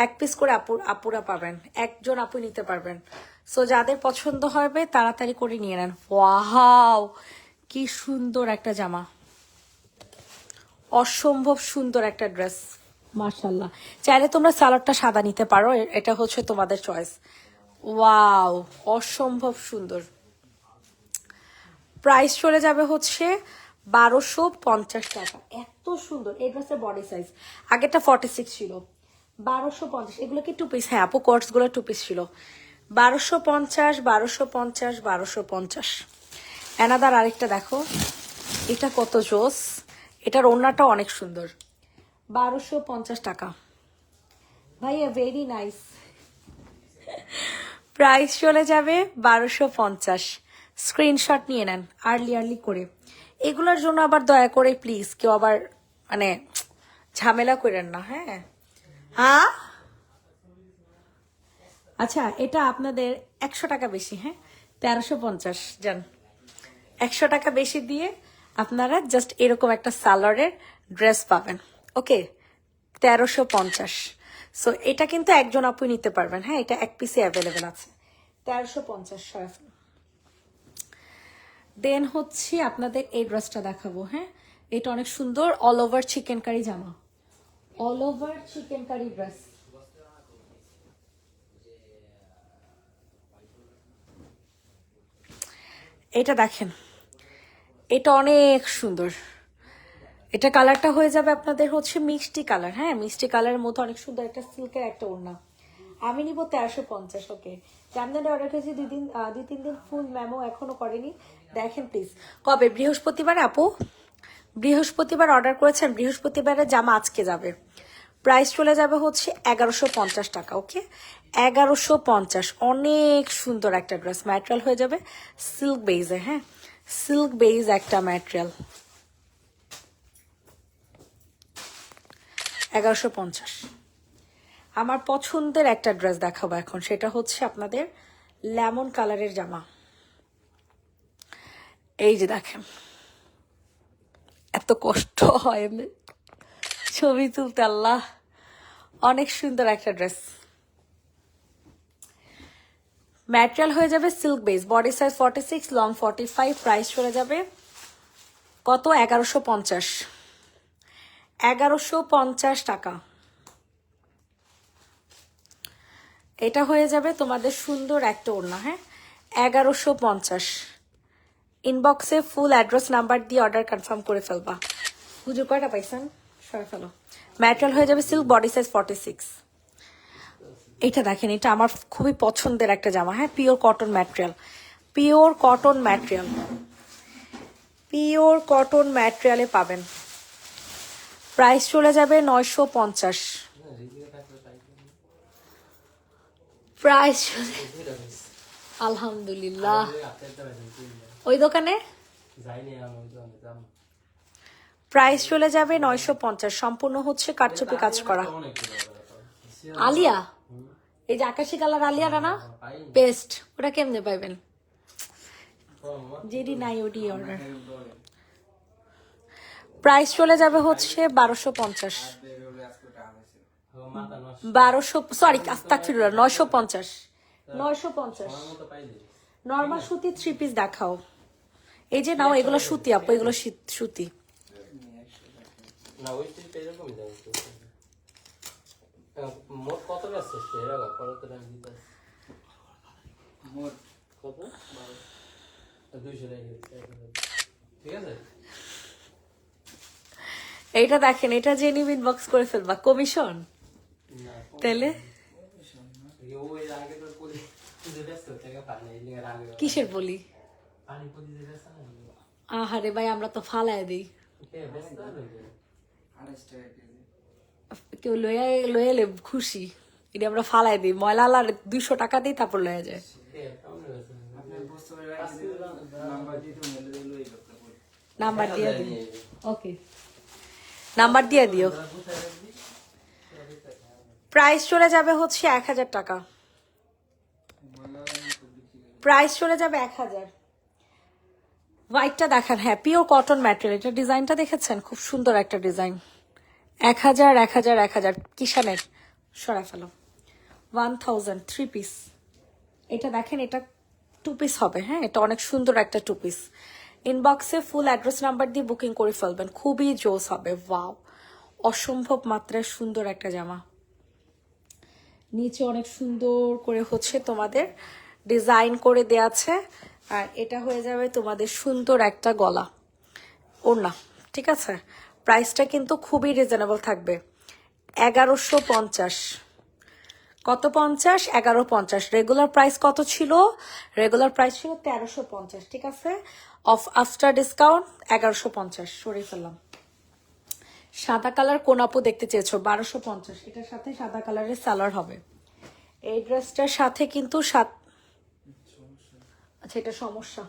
এক পিস করে আপুরা পাবেন, একজন আপু নিতে পারবেন। সো যাদের পছন্দ হবে তাড়াতাড়ি করে নিয়ে নেন। ওয়াও, কি সুন্দর একটা জামা, অসম্ভব সুন্দর একটা ড্রেস, মাশাল্লাহ। চাইলে তোমরা সালোয়ারটা সাদা নিতে পারো, এটা হচ্ছে তোমাদের চয়েস। ওয়াও, অসম্ভব সুন্দর। প্রাইস চলে যাবে হচ্ছে 1250 টাকা। এত সুন্দর এই ড্রেসের বডি সাইজ, আগেটা 46 ছিল। 1250, এগুলো কি টু পিস? হ্যাঁ আপু, কোর্স গুলো টু পিস ছিল। 1250, 1250, 1250। অ্যানাদার আরেকটা দেখো, এটা কত জোস, এটার ওড়নাটা অনেক সুন্দর। 1250 টাকা ভাইয়া, ভেরি নাইস। প্রাইস চলে যাবে 1250। স্ক্রিনশট নিয়ে নেন আর্লি করে। এগুলোর জন্য আবার দয়া করে প্লিজ কেউ আবার মানে ঝামেলা করেন না। হ্যাঁ হ্যাঁ, আচ্ছা এটা আপনাদের 100 টাকা বেশি। হ্যাঁ, 1350 যান, 100 টাকা বেশি দিয়ে আপনারা জাস্ট এরকম একটা সালোয়ারের ড্রেস পাবেন। ওকে, 1350। সো এটা কিন্তু একজন আপু নিতে পারবেন। হ্যাঁ, এটা এক পিসে অ্যাভেলেবেল আছে। 1350 সরাফ। দেন হচ্ছে আপনাদের এই ড্রেসটা দেখাবো। হ্যাঁ, এটা অনেক সুন্দর, অল ওভার চিকেন কারি জামা, all over chikankari dress. এটা দেখেন, এটা অনেক সুন্দর। এটা কালারটা হয়ে যাবে আপনাদের হচ্ছে মিষ্টি কালার। হ্যাঁ, মিষ্টি কালারের মতো অনেক সুন্দর একটা সিল্কের একটা ওড়না। আমি নিব 1350। ওকে, জামদানি অর্ডার করেছি 2-3 দিন ফুল, ম্যামও এখনো করেনি। দেখেন প্লিজ, কবে? বৃহস্পতিবার আপু, বৃহস্পতিবার অর্ডার করেছেন, বৃহস্পতিবারের জামা আজকে যাবে। প্রাইস চলে যাবে হচ্ছে 1150 টাকা। ওকে, 1150। অনেক সুন্দর একটা ড্রেস, ম্যাটেরিয়াল হয়ে যাবে সিল্ক বেইজে। হ্যাঁ, সিল্ক বেইজ একটা ম্যাটেরিয়াল। 1150। আমার পছন্দের একটা ড্রেস দেখাবো এখন, সেটা হচ্ছে আপনাদের লেমন কালারের জামা। এই যে দেখেন, এত কষ্ট হয় ছবি তুলতে, আল্লাহ। অনেক সুন্দর একটা ড্রেস, ম্যাটেরিয়াল হয়ে যাবে silk base, body size 46, long 45। Price চলে যাবে কত? 1150। 1150 টাকা। এটা হয়ে যাবে তোমাদের সুন্দর একটা ওড়না। হ্যাঁ, 1150। ইনবক্সে ফুল অ্যাড্রেস নাম্বার দিয়ে অর্ডার কনফার্ম করে ফেলবা। হুজুর কয়টা পাইছেন? সরে ফেলো। ম্যাটেরিয়াল হয়ে যাবে সিল্ক, বডি সাইজ 46। এটা দেখেন, এটা আমার খুবই পছন্দের একটা জামা। হ্যাঁ, pure cotton material, pure cotton material, pure cotton ম্যাটেরিয়ালে পাবেন। প্রাইস চলে যাবে 950। প্রাইস আলহামদুলিল্লাহ, ওই দোকানে প্রাইস চলে যাবে 950। সম্পূর্ণ হচ্ছে কারচুপি কাজ করা। আলিয়া, এই যে আকাশি কালার আলিয়াটা না, বেস্ট। ওটা কেমনে পাইবেন? যেডি নাই ওডি অর্ডার। প্রাইস চলে যাবে হচ্ছে 1250। 1200, সরি আস্তাগফিরুল্লাহ, 950। 950। নর্মাল সুতি 3 পিস দেখাও। এই যে নাও, এগুলো সুতি আপু, এগুলো সুতি। মোট কত আছে সেরা কত টাকা দিতে? মোট কত? 200 টাকা। ঠিক আছে, এইটা দেখেন, এটা যে নিব ইনবক্স করে ফেলবা, কমিশন তাহলে। কিসের বলি? আহারে ভাই, আমরা তো ফালায় দিই। কেউ লয়ে এলে খুশি, এটা আমরা ফালাই দিই। ময়লা আলার 200 টাকা দিই, তারপর লয়ে যায়। নাম্বার দিয়ে দিও। ওকে, নাম্বার দিয়ে দিও। প্রাইস চলে যাবে হচ্ছে 1000 টাকা, প্রাইস চলে যাবে 1000। হোয়াইটটা দেখান, হ্যাঁ পিওর কটন ম্যাটেরিয়াল, এটা ডিজাইনটা দেখেছেন, খুব সুন্দর একটা ডিজাইন। 1000 1000 1000 কিষানের, সরাই ফেলো। 1000 3 পিস। এটা দেখেন, এটা 2 পিস হবে, হ্যাঁ এটা অনেক সুন্দর একটা 2 পিস। ইনবক্সে ফুল অ্যাড্রেস নাম্বার দিয়ে বুকিং করে ফেলবেন, খুবই জোস হবে। ওয়াও, অসম্ভব মাত্রায় সুন্দর একটা জামা। নিচে অনেক সুন্দর করে হচ্ছে তোমাদের ডিজাইন করে দেয়া আছে, আর এটা হয়ে যাবে তোমাদের সুন্দর একটা গলা ওড়না, ঠিক আছে। প্রাইসটা কিন্তু খুবই রিজনেবল থাকবে, 1150। কত 50? 1150। রেগুলার প্রাইস কত ছিল? রেগুলার প্রাইস ছিল 1350, ঠিক আছে। অফ আফটার ডিসকাউন্ট 1150 সরিয়ে ফেললাম। সাদা কালার কোন আপু দেখতে চেয়েছো? 1250। এটার সাথে সাদা কালারের সালোয়ার হবে। এই ড্রেসটার সাথে কিন্তু আচ্ছা এটা সমস্যা,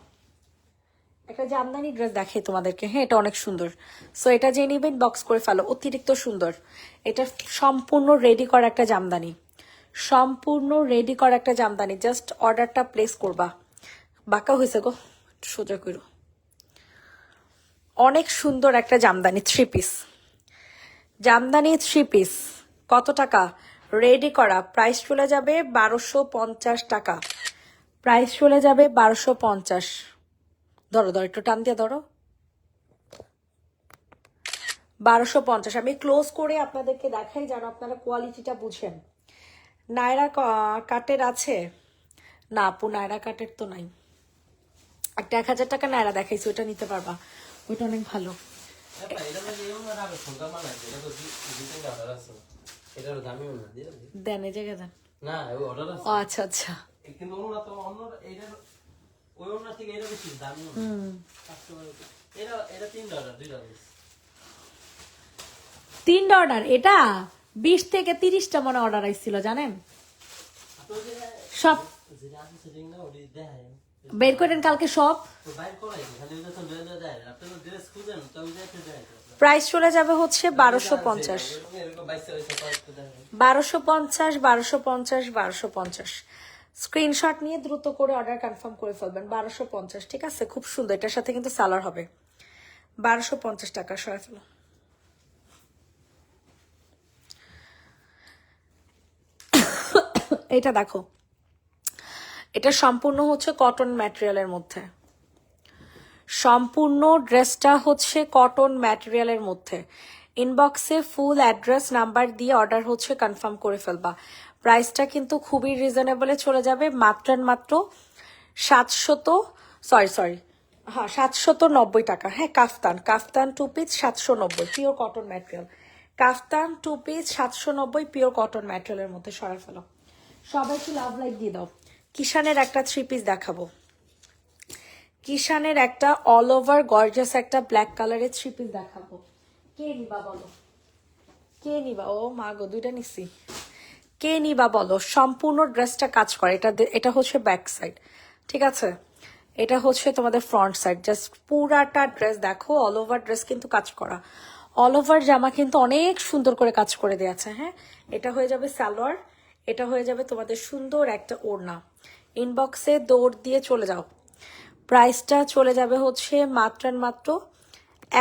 একটা জামদানি ড্রেস দেখাই তোমাদেরকে, হ্যাঁ এটা অনেক সুন্দর। সো এটা যে নিবেন বক্স করে ফেলো, অতিরিক্ত সুন্দর। এটা সম্পূর্ণ রেডি করা একটা জামদানি, সম্পূর্ণ রেডি করা একটা জামদানি। জাস্ট অর্ডারটা প্লেস করবা। বাঁকা হয়েছে গো, সোজা করো। অনেক সুন্দর একটা জামদানি 3 পিস, জামদানি 3 পিস। কত টাকা? রেডি করা, প্রাইস চলে যাবে 1250 টাকা, প্রাইস চলে যাবে 1250। ধরো ধরো, একটু টান দিয়ে ধরো। 1250। আমি ক্লোজ করে আপনাদেরকে দেখাই যেন আপনারা কোয়ালিটিটা বুঝেন। নায়রা কাটের আছে না আপু? নায়রা কাটের তো নাই। একটা 1000 টাকা নায়রা দেখাইছি, ওটা নিতে পারবা, ওইটা অনেক ভালো। দেন এই জায়গায় দেন। ও আচ্ছা আচ্ছা। তিনটা অর্ডার, এটা 20 থেকে 30টা মনে অর্ডার আইছিল জানেন। সব বের করেন কালকে সব। প্রাইস চলে যাবে হচ্ছে 1250, 1250, 1250, 1250। স্ক্রিনশট নিয়ে দ্রুত করে অর্ডার কনফার্ম করে ফেলবেন। 1250, ঠিক আছে, খুব সুন্দর। এটার সাথে কিন্তু সালোয়ার হবে। 1250 টাকা, সরাই ফেলো। এটা দেখো, এটা সম্পূর্ণ হচ্ছে কটন ম্যাটেরিয়ালের মধ্যে, সম্পূর্ণ ড্রেসটা হচ্ছে কটন ম্যাটেরিয়ালের মধ্যে। ইনবক্সে ফুল অ্যাড্রেস নাম্বার দিয়ে অর্ডার হচ্ছে কনফার্ম করে ফেলবা। প্রাইসটা কিন্তু খুবই রিজনেবলে চলে যাবে, মাত্র 790 টাকা। হ্যাঁ কাফতান, কাফতান 2 পিস 790, পিওর কটন ম্যাটেরিয়াল। কাফতান 2 পিস 790, পিওর কটন ম্যাটেরিয়ালের মধ্যে। সরাই ফেলো। সবাই একটু লাভ লাইক দিয়ে দাও। কিষানের একটা 3 পিস দেখাবো, কিষানের একটা অল ওভার গর্জাস একটা ব্ল্যাক কালারের 3 পিস দেখাবো। কে নিবা বলো, কে নিবা? ও মা গো, দুইটা নিছি। কে নিবা বলো? সম্পূর্ণ ড্রেসটা কাজ করে। এটা হচ্ছে ব্যাক সাইড, ঠিক আছে, এটা হচ্ছে তোমাদের ফ্রন্ট সাইড। জাস্ট পুরাটা ড্রেস দেখো, অল ওভার ড্রেস কিন্তু কাজ করা। অল ওভার জামা কিন্তু অনেক সুন্দর করে কাজ করে দেওয়া আছে। হ্যাঁ এটা হয়ে যাবে সালোয়ার, এটা হয়ে যাবে তোমাদের সুন্দর একটা ওড়না। ইনবক্সে দৌড় দিয়ে চলে যাও। প্রাইসটা চলে যাবে হচ্ছে মাত্র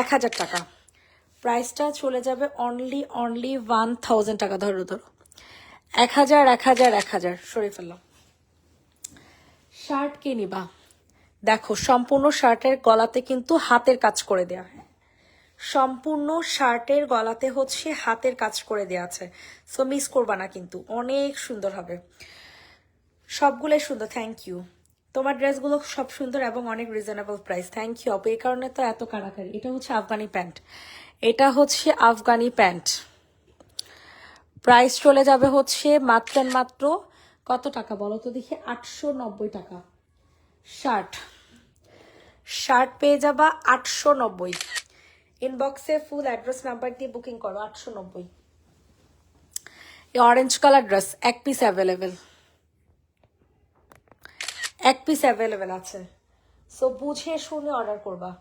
1000 টাকা। প্রাইসটা চলে যাবে অনলি 1000 টাকা। ধরো ধরো, 1000 1000 1000 সরিয়ে ফেললাম। শার্ট কে নিবা? দেখো সম্পূর্ণ শার্টের গলাতে কিন্তু হাতের কাজ করে দেয়া, সম্পূর্ণ শার্টের গলাতে হচ্ছে হাতের কাজ করে দেওয়া আছে। সো মিস করবা না কিন্তু, অনেক সুন্দর হবে, সবগুলোই সুন্দর। থ্যাংক ইউ, তোমার ড্রেসগুলো সব সুন্দর এবং অনেক রিজনেবল প্রাইস। থ্যাংক ইউ আপু, এই কারণে তো এত কারাকারি। এটা হচ্ছে আফগানি প্যান্ট, এটা হচ্ছে আফগানি প্যান্ট। প্রাইস চলে যাবে হচ্ছে মাত্র কত টাকা বলো তো দেখি? 890 টাকা। শার্ট, শার্ট পেয়ে যাবা 890। ইনবক্সে ফুল অ্যাড্রেস নাম্বার দিয়ে বুকিং করো। 890। এই orange colour dress 1 piece available, 1 piece available আছে। সো বুঝে শুনে অর্ডার করবা।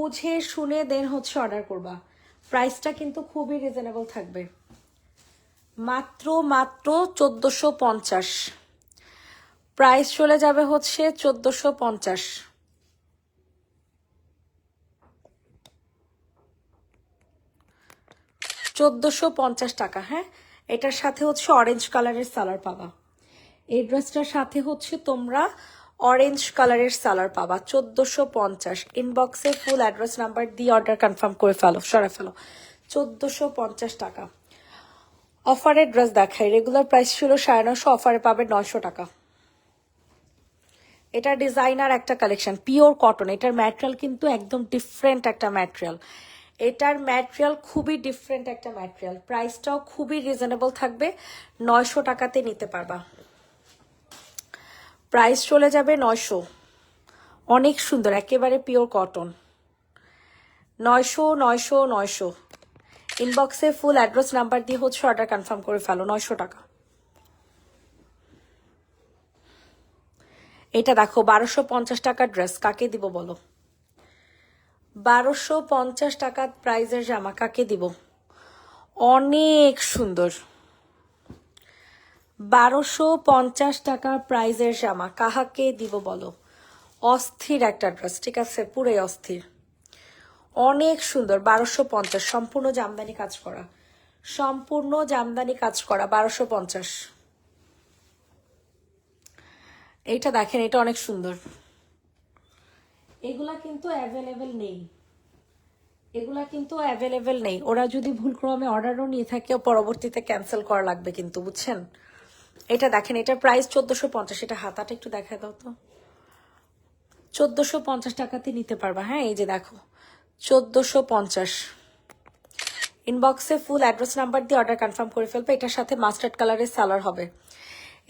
বুঝে শুনে দেন হচ্ছে অর্ডার করবা। প্রাইসটা কিন্তু খুবই রিজনেবল থাকবে, মাত্র মাত্র 1450। প্রাইস চলে যাবে হচ্ছে 1450। 1450 টাকা। হ্যাঁ, এটার সাথে হচ্ছে অরেঞ্জ কালারের সালোয়ার পাবা। এই ড্রেসটার সাথে হচ্ছে তোমরা অরেঞ্জ কালারের সালোয়ার পাবা। 1450। ইনবক্সে ফুল অ্যাড্রেস নাম্বার দিয়ে অর্ডার কনফার্ম করে ফেলো, সরে ফেলো। 1450 টাকা। অফারের ড্রেস দেখাই, রেগুলার প্রাইস ছিল 950, অফারে পাবে 900 টাকা। এটা ডিজাইনার একটা কালেকশন, পিওর কটন। এটার ম্যাটেরিয়াল কিন্তু একদম ডিফারেন্ট একটা ম্যাটেরিয়াল। এটার ম্যাটেরিয়াল খুবই ডিফারেন্ট একটা ম্যাটেরিয়াল। প্রাইসটাও খুবই রিজনেবল থাকবে, 900 টাকাতে নিতে পারবা। প্রাইস চলে যাবে 900। অনেক সুন্দর, একেবারে পিওর কটন। 900 900 900। ইনবক্সে ফুল অ্যাড্রেস নাম্বার দিয়ে হচ্ছে অর্ডার কনফার্ম করে ফেলো, 900 টাকা। এটা দেখো 1250 টাকার ড্রেস, কাকে দিব বলো? 1250 টাকা প্রাইজের জামা কাকে দিব? অনেক সুন্দর। 1250 টাকার প্রাইজের জামা কাহাকে দিব বলো? অস্থির একটা ড্রেস, ঠিক আছে, পুরোই অস্থির, অনেক সুন্দর। 1250, সম্পূর্ণ জামদানি কাজ করা, সম্পূর্ণ জামদানি কাজ করা। 1250। এইটা দেখেন, এটা অনেক সুন্দর। এগুলা কিন্তু অ্যাভেলেবেল নেই, এগুলা কিন্তু অ্যাভেলেবেল নেই। ওরা যদি ভুলক্রমে অর্ডারও নিয়ে থাকে, পরবর্তীতে ক্যান্সেল করা লাগবে কিন্তু, বুঝছেন? এটা দেখেন, এটার প্রাইস 1450। এটা হাতাটা একটু দেখা দাও তো। 1450 টাকাতে নিতে পারবা। হ্যাঁ, এই যে দেখো 1450। ইনবক্সে ফুল অ্যাড্রেস নাম্বার দিয়ে অর্ডার কনফার্ম করে ফেলবে। এটার সাথে মাস্টার্ড কালারের সালোয়ার হবে।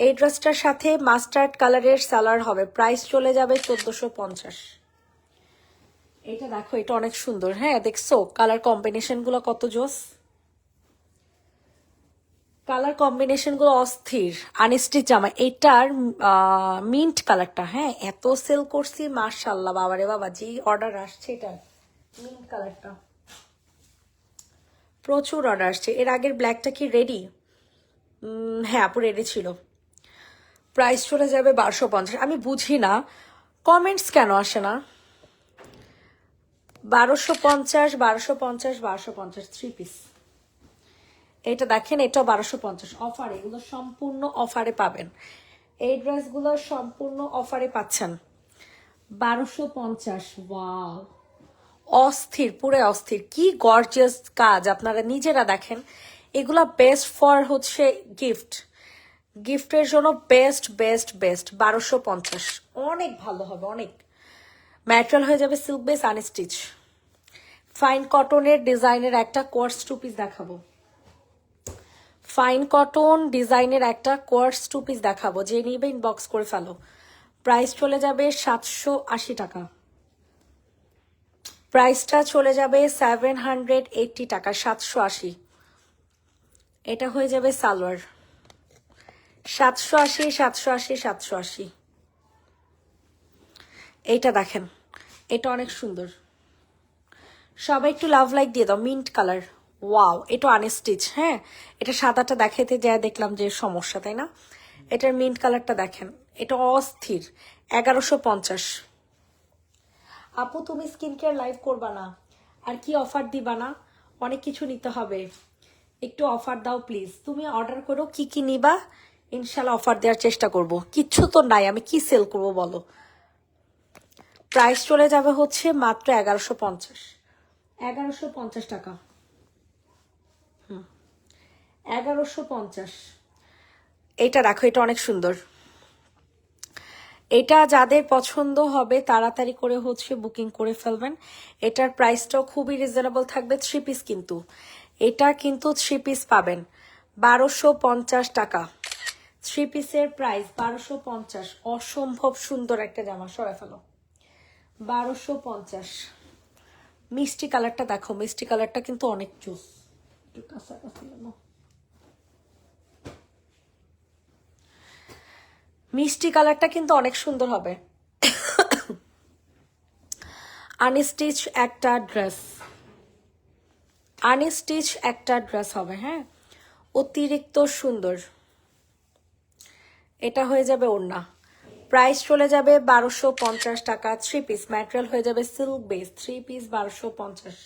এই ড্রেসটার সাথে মাস্টার্ড কালারের সালোয়ার হবে। প্রাইস চলে যাবে 1450। এটা দেখো, এটা অনেক সুন্দর। হ্যাঁ, দেখছো কালার কম্বিনেশন গুলো কত জোস, কালার কম্বিনেশন গুলো অস্থির। আনস্টিচ জামা, এটার মিন্ট কালারটা, হ্যাঁ এত সেল করছি মাশাআল্লাহ, বাবারে বাবা, যে অর্ডার আসছে এটার মিন্ট কালারটা, প্রচুর অর্ডার আসছে। এর আগের ব্ল্যাকটা কি রেডি? হ্যাঁ আপু, রেডি ছিল। প্রাইস চলে যাবে 1250। আমি বুঝি না কমেন্টস কেন আসে না। 1250 1250 1250 থ্রি পিস। এটা দেখেন, এটাও 1250 অফারে। এগুলো সম্পূর্ণ অফারে পাবেন, এই ড্রেসগুলো সম্পূর্ণ অফারে পাচ্ছেন। 1250। ওয়াও, অস্থির, পুরো অস্থির। কি গর্জিয়াস কাজ, আপনারা নিজেরা দেখেন। এগুলা বেস্ট ফর হচ্ছে গিফট, গিফটের জন্য বেস্ট বেস্ট বেস্ট। 1250 অনেক ভালো হবে, অনেক। ম্যাটেরিয়াল হয়ে যাবে সিল্ক বেস আনস্টিচ। ফাইন কটনের ডিজাইনের একটা কোয়ার্স টু পিস দেখাবো, ফাইন কটন ডিজাইনের একটা কোয়ার্স টু পিস দেখাবো। যে নিবে ইনবক্স করে ফেলো। প্রাইস চলে যাবে 780 টাকা। প্রাইসটা চলে যাবে 780 টাকা, 780। এটা হয়ে যাবে সালোয়ার। 780 780 780। এইটা দেখেন, এটা অনেক সুন্দর। সবাই একটু লাভ লাইক দিয়ে দাও। মিন্ট কালার, ওয়াও, এটা আনস্টিচ। হ্যাঁ, এটা সাদাটা দেখাইতে যায় দেখলাম যে সমস্যা, তাই না? এটার মিন্ট কালারটা দেখেন, এটা অস্থির। 1150। আপু তুমি স্কিন কেয়ার লাইভ করবা না, আর কি অফার দিবা না? অনেক কিছু নিতে হবে, একটু অফার দাও প্লিজ। তুমি অর্ডার করো, কি কি নিবা, ইনশাল্লাহ অফার দেওয়ার চেষ্টা করব। কিচ্ছু তো নাই, আমি কি সেল করব বলো? প্রাইস চলে যাবে হচ্ছে মাত্র 1150। 1150 টাকা। 1150। এটা দেখো, এটা অনেক সুন্দর। এটা যাদের পছন্দ হবে তাড়াতাড়ি করে হচ্ছে বুকিং করে ফেলবেন। এটার প্রাইসটাও খুবই রিজনেবল থাকবে। থ্রি পিস কিন্তু, এটা কিন্তু থ্রি পিস পাবেন 1250 টাকা। থ্রি পিসের প্রাইস 1250। অসম্ভব সুন্দর একটা জামা, সরাই ফেলো। 1250। মিষ্টি কালারটা দেখো, মিষ্টি কালারটা কিন্তু অনেক জোস। একটু কাছাকাছি নাও। মিষ্টি কালারটা কিন্তু অনেক সুন্দর হবে। আনস্টিচ একটা ড্রেস, আনস্টিচ একটা ড্রেস হবে, হ্যাঁ, অতিরিক্ত সুন্দর। এটা হয়ে যাবে ওড়না, প্রাইস চলে যাবে 1250 টাকা। 3 পিস ম্যাটেরিয়াল হয়ে যাবে সিল্ক বেস, 3 পিস 1250।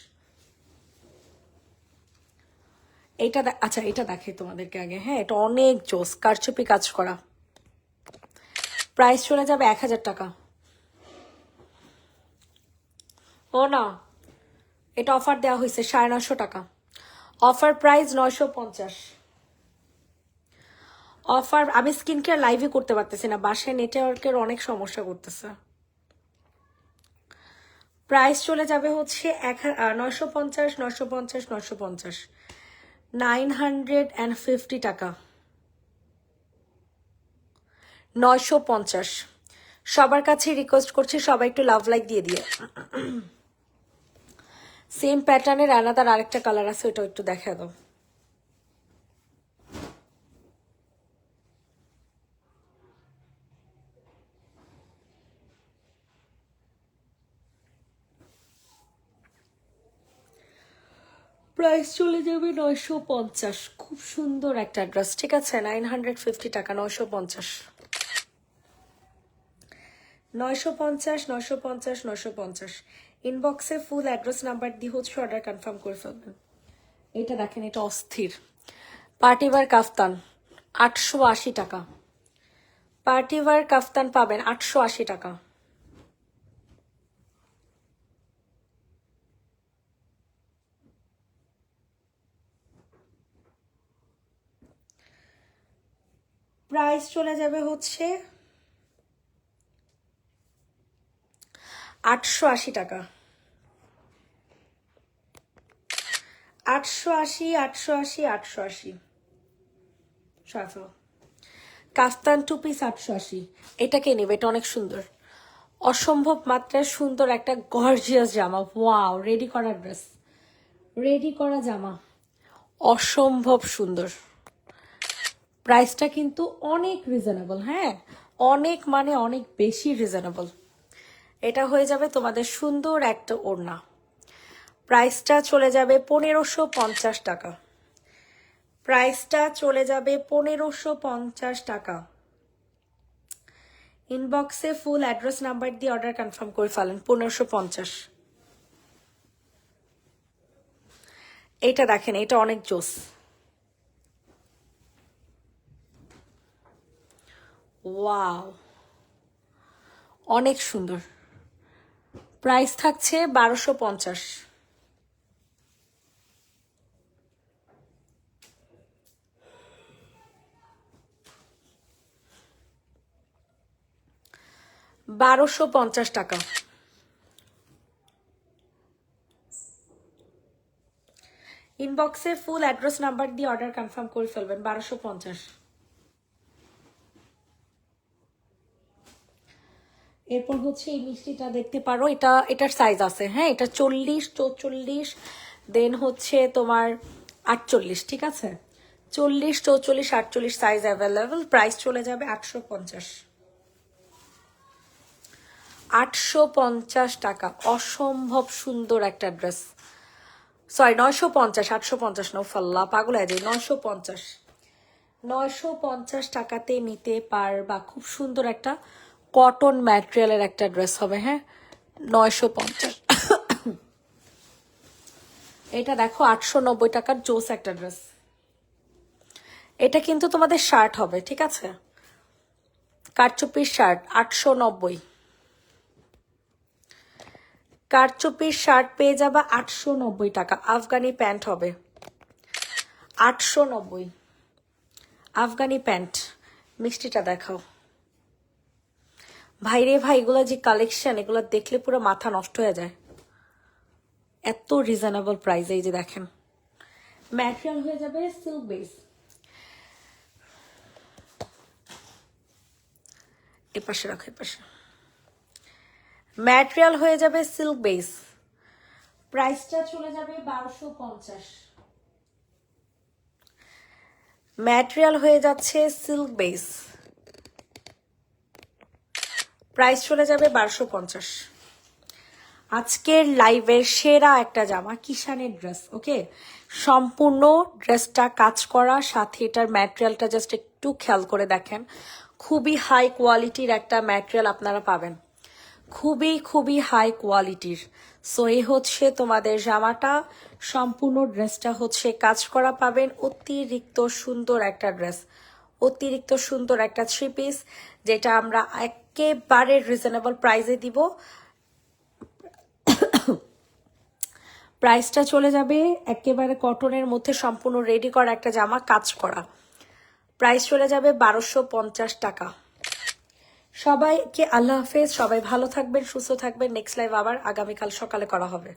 এটা আচ্ছা এটা দেখে তোমাদেরকে আগে, হ্যাঁ এটা অনেক জোস, কারচুপি কাজ করা। প্রাইস চলে যাবে 1000 টাকা। ও না, এটা অফার দেওয়া হয়েছে 950 টাকা, অফার প্রাইস 950। অফার, আমি স্কিন কেয়ার লাইভে করতে পারতেছি না, বাসায় নেটওয়ার্কের অনেক সমস্যা করতেছে। প্রাইস চলে যাবে হচ্ছে 950, 950, 950, 950 টাকা, 950। সবার কাছে রিকোয়েস্ট করছি সবাই একটু লাভ লাইক দিয়ে দিয়ে। সেম প্যাটার্নের আলাদার আরেকটা কালার আছে, ওটা একটু দেখা দাও। প্রাইস চলে যাবে 950, খুব সুন্দর একটা ড্রেস, ঠিক আছে, 950 টাকা, 950, 950, 950, 950। ইনবক্সে ফুল অ্যাড্রেস নাম্বার দিয়ে হচ্ছে অর্ডার কনফার্ম করে ফেলবেন। এটা দেখেন, এটা অস্থির পার্টিওয়ার কাফতান, 880 টাকা। পার্টিওয়ার কাফতান পাবেন 880 টাকা। প্রাইস চলে যাবে হচ্ছে 880 টাকা, 880, 880, 880। কাফতান 2 পিস 880। এটাকে নেবে, এটা অনেক সুন্দর, অসম্ভব মাত্রায় সুন্দর একটা গর্জিয়াস জামা। ওয়াও, রেডি করা ড্রেস, রেডি করা জামা, অসম্ভব সুন্দর। প্রাইসটা কিন্তু অনেক রিজনেবল, হ্যাঁ অনেক মানে অনেক বেশি রিজনেবল। এটা হয়ে যাবে তোমাদের সুন্দর একটা ওড়না। প্রাইসটা চলে যাবে 1550 টাকা, প্রাইসটা চলে যাবে 1550 টাকা। ইনবক্সে ফুল অ্যাড্রেস নাম্বার দিয়ে অর্ডার কনফার্ম করে ফেলেন, 1550। এটা দেখেন, এটা অনেক জোস, ওয়াও অনেক সুন্দর। প্রাইস থাকছে 1250, 1250 টাকা। ইনবক্সে ফুল অ্যাড্রেস নাম্বার দিয়ে অর্ডার কনফার্ম করে ফেলবেন, 1250। এরপর হচ্ছে এই মিষ্টিটা দেখতে পারো, এটার সাইজ আছে, হ্যাঁ এটা 40, 44, দেন হচ্ছে তোমার 48, ঠিক আছে, 40, 44, 48 সাইজ অ্যাভেলেবল। প্রাইস চলে যাবে 850, 850 টাকা। অসম্ভব সুন্দর একটা ড্রেস, সরি 950, 850 নৌফাল্লা পাগল হয়ে যায়, 950, 950 টাকাতে নিতে পারবা। খুব সুন্দর একটা কটন ম্যাটেরিয়ালের একটা ড্রেস হবে, হ্যাঁ 950। এটা দেখো 890 টাকার জোস একটা ড্রেস। এটা কিন্তু তোমাদের শার্ট হবে, ঠিক আছে, কারচুপির শার্ট 890, কারচুপির শার্ট পেয়ে যাবা 890 টাকা। আফগানি প্যান্ট হবে 890, আফগানি প্যান্ট। মিষ্টিটা দেখাও ভাইরে ভাই, এগুলো যে কালেকশন, এগুলো দেখলে পুরো মাথা নষ্ট হয়ে যায়, এত রিজনেবল প্রাইস। এই যে দেখেন, ম্যাটেরিয়াল হয়ে যাবে সিল্ক বেস, এপাশে রাখো, এপাশে। ম্যাটেরিয়াল হয়ে যাবে সিল্ক বেস, প্রাইসটা চলে যাবে 1250। ম্যাটেরিয়াল হয়ে যাচ্ছে সিল্ক বেস, প্রাইস চলে যাবে 1250। আজকের লাইভের সেরা একটা জামা, কিষানের ড্রেস। ওকে, সম্পূর্ণ ড্রেসটা কাজ করা, সাথে এটার ম্যাটেরিয়ালটা জাস্ট একটু খেয়াল করে দেখেন, খুবই হাই কোয়ালিটির একটা ম্যাটেরিয়াল আপনারা পাবেন, খুবই খুবই হাই কোয়ালিটির। সো এই হচ্ছে তোমাদের জামাটা, সম্পূর্ণ ড্রেসটা হচ্ছে কাজ করা পাবেন। অতিরিক্ত সুন্দর একটা ড্রেস, অতিরিক্ত সুন্দর একটা থ্রি পিস, যেটা আমরা একেবারে রিজনেবল প্রাইসে দিব। প্রাইসটা চলে যাবে একেবারে কটনের মধ্যে সম্পূর্ণ রেডি করা একটা জামা কাজ করা, প্রাইস চলে যাবে 1250 টাকা। সবাইকে আল্লাহ হাফেজ, সবাই ভালো থাকবেন, সুস্থ থাকবেন। নেক্সট লাইভ আবার আগামীকাল সকালে করা হবে।